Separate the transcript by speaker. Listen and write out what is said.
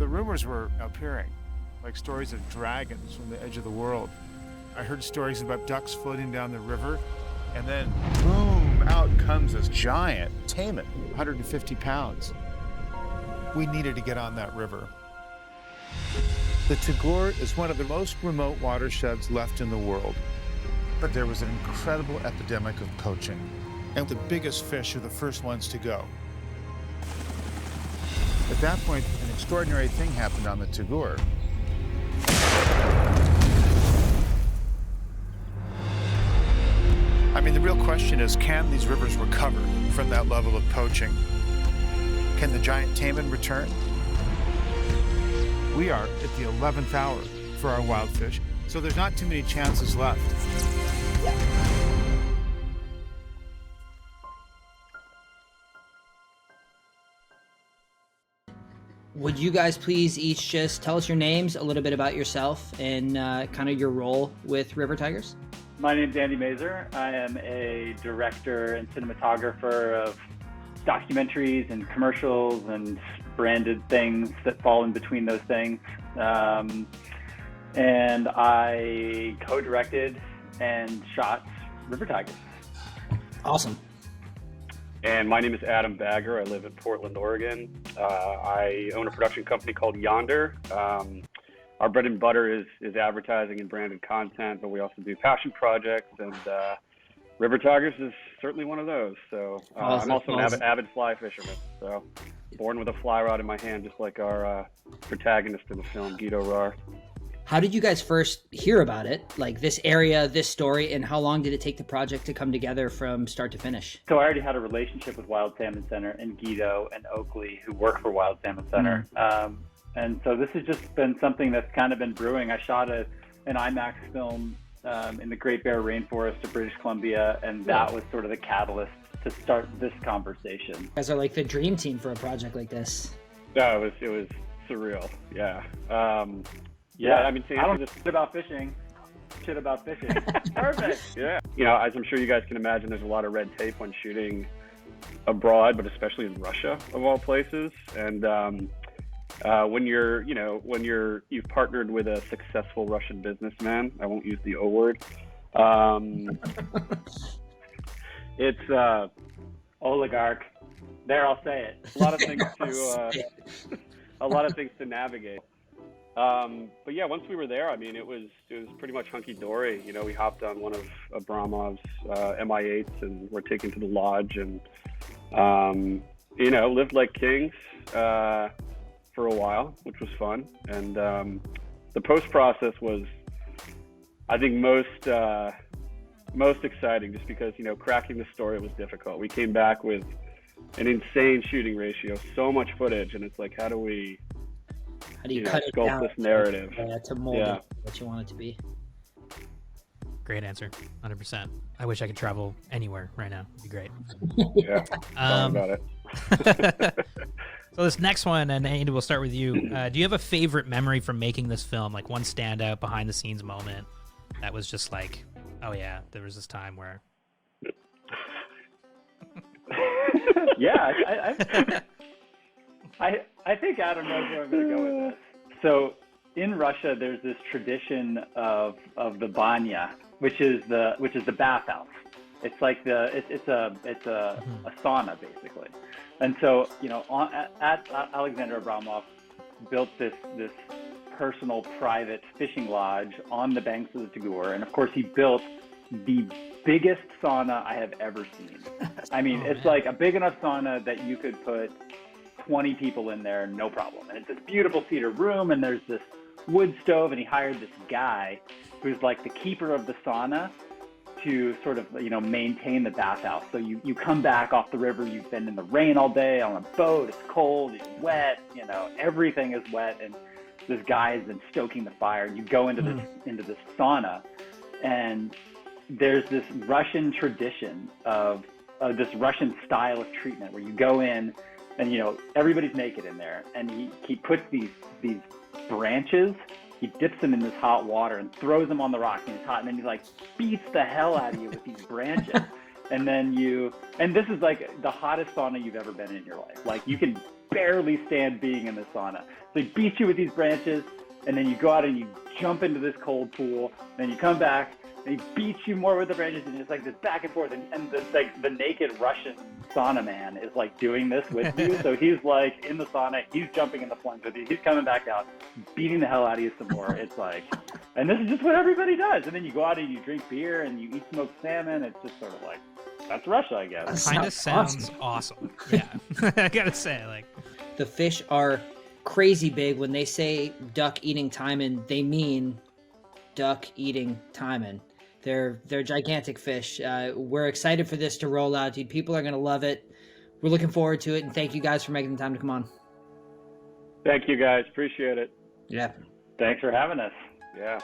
Speaker 1: The rumors were appearing, like stories of dragons from the edge of the world. I heard stories about ducks floating down the river, and then boom, out comes this giant taimen, 150 pounds. We needed to get on that river. The Tagore is one of the most remote watersheds left in the world, but there was an incredible epidemic of poaching, and the biggest fish are the first ones to go. At that point, an extraordinary thing happened on the Tagore. I mean, the real question is, can these rivers recover from that level of poaching? Can the giant taimen return? We are at the 11th hour for our wild fish, so there's not too many chances left.
Speaker 2: Would you guys please each just tell us your names, a little bit about yourself, and kind of your role with River Tigers?
Speaker 3: My name's Andy Mazer. I am a director and cinematographer of documentaries and commercials and branded things that fall in between those things. And I co-directed and shot River Tigers.
Speaker 2: Awesome.
Speaker 4: And my name is Adam Bagger. I live in Portland, Oregon. I own a production company called Yonder. Our bread and butter is advertising and branded content, but we also do passion projects, and River Tigers is certainly one of those. So
Speaker 2: Awesome.
Speaker 4: I'm also an avid fly fisherman. So born with a fly rod in my hand, just like our protagonist in the film, Guido Rar.
Speaker 2: How did you guys first hear about it? Like this area, this story, and how long did it take the project to come together from start to finish?
Speaker 3: So I already had a relationship with Wild Salmon Center and Guido and Oakley, who work for Wild Salmon Center. And so this has just been something that's kind of been brewing. I shot an IMAX film in the Great Bear Rainforest of British Columbia, and that was sort of the catalyst to start this conversation.
Speaker 2: You guys are like the dream team for a project like this.
Speaker 4: No, it was surreal. Yeah. I mean,
Speaker 3: I don't shit about fishing. Shit about fishing. Perfect.
Speaker 4: Yeah. You know, as I'm sure you guys can imagine, there's a lot of red tape when shooting abroad, but especially in Russia, of all places. And when you've partnered with a successful Russian businessman, I won't use the O word. It's
Speaker 3: oligarch. There, I'll say it.
Speaker 4: A lot of things to navigate. But yeah, once we were there, I mean, it was pretty much hunky dory. You know, we hopped on one of Abramov's Mi-8s and were taken to the lodge and lived like kings for a while, which was fun. And the post process was, I think, most exciting, just because cracking the story was difficult. We came back with an insane shooting ratio, so much footage, and it's like, how do you
Speaker 2: cut it
Speaker 4: sculpt
Speaker 2: down
Speaker 4: this narrative
Speaker 2: to mold it what you want it to be?
Speaker 5: Great answer, 100%. I wish I could travel anywhere right now. It'd be great.
Speaker 4: Yeah, about it.
Speaker 5: So this next one, and Andy, we'll start with you. Do you have a favorite memory from making this film? Like one standout behind the scenes moment that was just like, oh yeah, there was this time where.
Speaker 3: Yeah, I think Adam knows where I'm going to go with this. So in Russia, there's this tradition of the banya, which is the bathhouse. It's like it's a sauna basically. And so at Alexander Abramov built this personal private fishing lodge on the banks of the Tagore, and of course he built the biggest sauna I have ever seen. I mean, it's like a big enough sauna that you could put 20 people in there, no problem. And it's this beautiful cedar room, and there's this wood stove, and he hired this guy who's like the keeper of the sauna to sort of, maintain the bathhouse. So you come back off the river, you've been in the rain all day on a boat, it's cold, it's wet, everything is wet, and this guy has been stoking the fire, and you go into this sauna, and there's this Russian tradition of this Russian style of treatment where you go in and, everybody's naked in there, and he puts these branches, he dips them in this hot water and throws them on the rocks, and it's hot, and then he like beats the hell out of you with these branches. And then and this is like the hottest sauna you've ever been in your life. Like you can barely stand being in the sauna. So he beats you with these branches, and then you go out and you jump into this cold pool. Then you come back, and he beats you more with the branches, and it's like this back and forth. And the naked Russian sauna man is like doing this with you. So he's like in the sauna, he's jumping in the plunge with you. He's coming back out, beating the hell out of you some more. It's like, and this is just what everybody does. And then you go out and you drink beer and you eat smoked salmon. It's just sort of like, that's Russia, I guess.
Speaker 5: Kind of sounds awesome. Yeah, I gotta say, like,
Speaker 2: The fish are crazy big. When they say duck eating taimen, they mean duck eating taimen. They're gigantic fish. We're excited for this to roll out, dude. People are gonna love it. We're looking forward to it, and thank you guys for making the time to come on.
Speaker 4: Thank you, guys. Appreciate it.
Speaker 2: Yeah.
Speaker 3: Thanks for having us.
Speaker 4: Yeah.